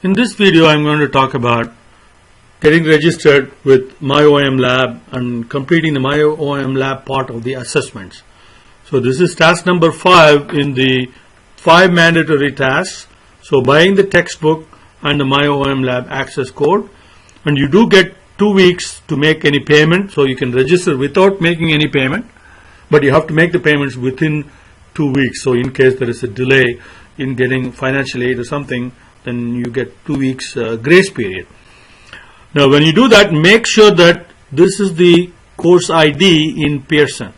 In this video, I'm going to talk about getting registered with MyOmLab and completing the MyOmLab part of the assessments. So this is task number 5 in the 5 mandatory tasks. So buying the textbook and the MyOmLab access code, and you do get 2 weeks to make any payment, so you can register without making any payment, but you have to make the payments within 2 weeks. So in case there is a delay in getting financial aid or something, then you get 2 weeks grace period. Now when you do that, make sure that this is the course ID in Pearson,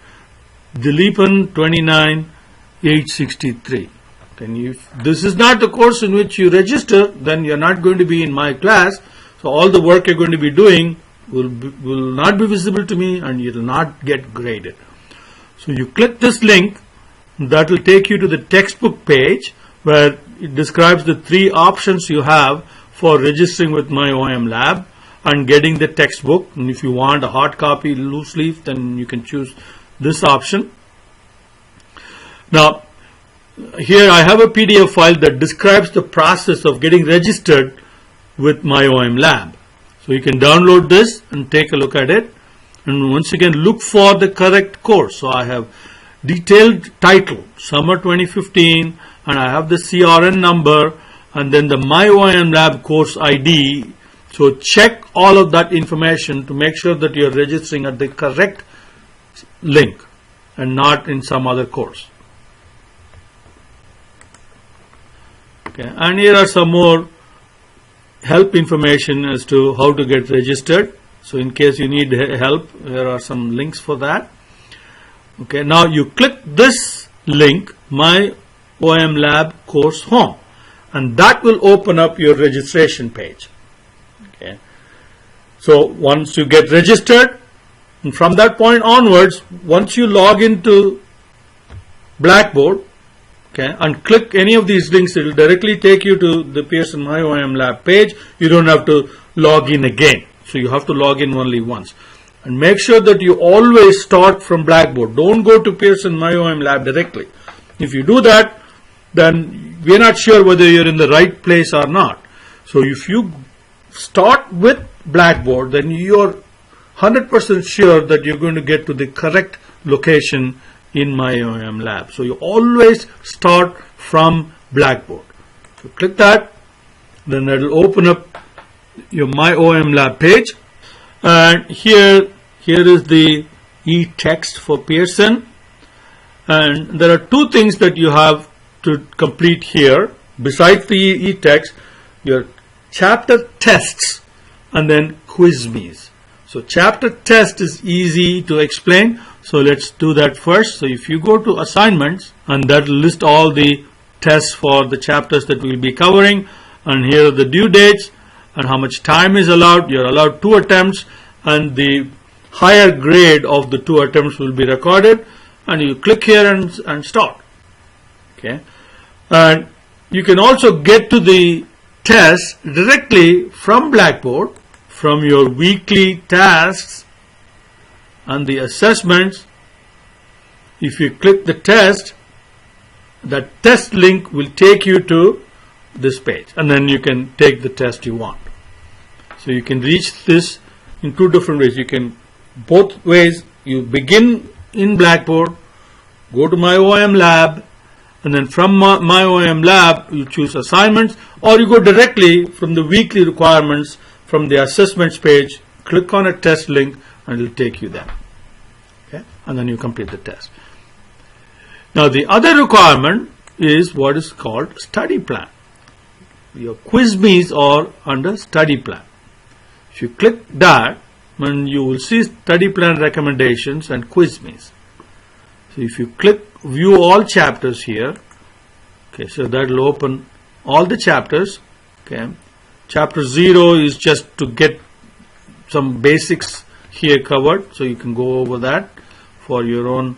Dileepan 29863. Then if this is not the course in which you register, then you're not going to be in my class. So all the work you're going to be doing will not be visible to me, and you will not get graded. So you click this link, that will take you to the textbook page where it describes the 3 options you have for registering with MyOmLab and getting the textbook. And if you want a hard copy, loose leaf, then you can choose this option. Now here I have a PDF file that describes the process of getting registered with MyOmLab. So you can download this and take a look at it, and once again look for the correct course. So I have detailed title summer 2015, and I have the CRN number and then the MyOmLab course ID. So check all of that information to make sure that you're registering at the correct link and not in some other course. Okay, and here are some more help information as to how to get registered. So in case you need help, here are some links for that. Okay, now you click this link, MyOmLab course home, and that will open up your registration page. Okay, so once you get registered, and from that point onwards, once you log into Blackboard, okay, and click any of these links, it will directly take you to the Pearson MyOmLab page. You don't have to log in again. So you have to log in only once. And make sure that you always start from Blackboard. Don't go to Pearson MyOmLab directly. If you do that, then we're not sure whether you're in the right place or not. So if you start with Blackboard, then you're 100% sure that you're going to get to the correct location in MyOmLab. So you always start from Blackboard. So click that, then that will open up your MyOmLab page, and here is the e-text for Pearson, and there are 2 things that you have to complete here besides the e-text: your chapter tests and then quiz me's. So chapter test is easy to explain, so let's do that first. So if you go to assignments, and that will list all the tests for the chapters that we'll be covering, and here are the due dates and how much time is allowed. You're allowed 2 attempts, and the higher grade of the 2 attempts will be recorded, and you click here and start. Okay, and you can also get to the test directly from Blackboard, from your weekly tasks and the assessments. If you click the test, the test link will take you to this page, and then you can take the test you want. So you can reach this in 2 different ways. You can both ways. You begin in Blackboard, go to MyOmLab, and then from MyOmLab you choose assignments, or you go directly from the weekly requirements from the assessments page, click on a test link, and it will take you there. Okay, and then you complete the test. Now the other requirement is what is called study plan. Your quiz me's are under study plan. If you click that, then you will see study plan recommendations and quiz me's. So if you click view all chapters here, okay, so that will open all the chapters. Okay, chapter 0 is just to get some basics here covered, so you can go over that for your own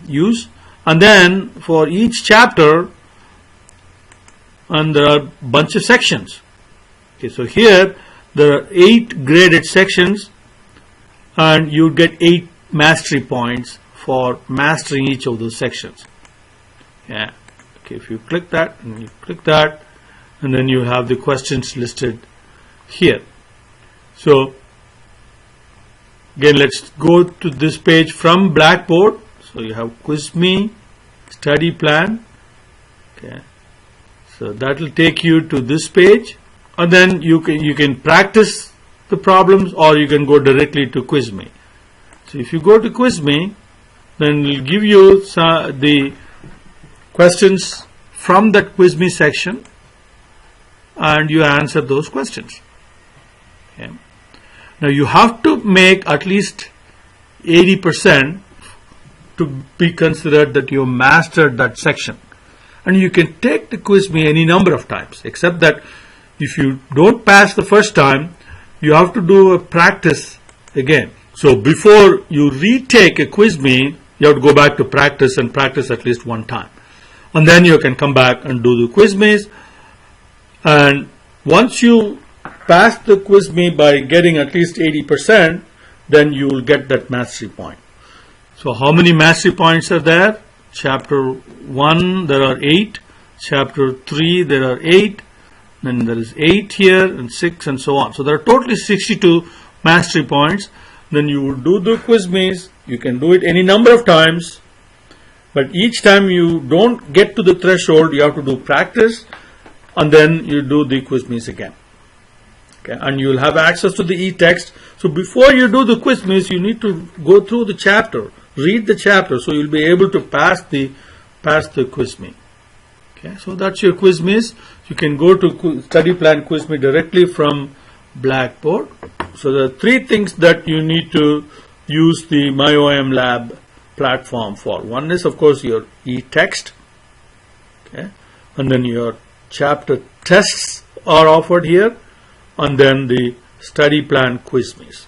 use. And then for each chapter, and there are a bunch of sections. Okay, so here there are 8 graded sections, and you get 8 mastery points for mastering each of those sections. Yeah. Okay, if you click that and you click that, and then you have the questions listed here. So again, let's go to this page from Blackboard. So you have Quiz Me, Study Plan. Okay. So that will take you to this page, and then you can practice the problems, or you can go directly to Quiz Me. So if you go to Quiz Me, then it will give you the questions from that Quiz Me section, and you answer those questions. Okay. Now you have to make at least 80% to be considered that you mastered that section. And you can take the Quiz Me any number of times, except that if you don't pass the first time, you have to do a practice again. So before you retake a Quiz Me, you have to go back to practice and practice at least one time. And then you can come back and do the Quiz Me's. And once you pass the Quiz Me by getting at least 80%, then you will get that mastery point. So how many mastery points are there? Chapter 1, there are 8. Chapter 3, there are 8. Then there is 8 here, and 6, and so on. So there are totally 62 mastery points. Then you will do the Quiz Me's. You can do it any number of times, but each time you don't get to the threshold, you have to do practice, and then you do the Quiz Me's again. Okay, and you will have access to the e-text. So before you do the Quiz Me's, you need to go through the chapter, read the chapter, so you'll be able to pass the Quiz Me. Okay, so that's your Quiz Me's. You can go to Study Plan Quiz Me directly from Blackboard. So there are 3 things that you need to use the MyOmLab platform for. One is, of course, your e-text. Okay, and then your chapter tests are offered here, and then the Study Plan Quiz Me's.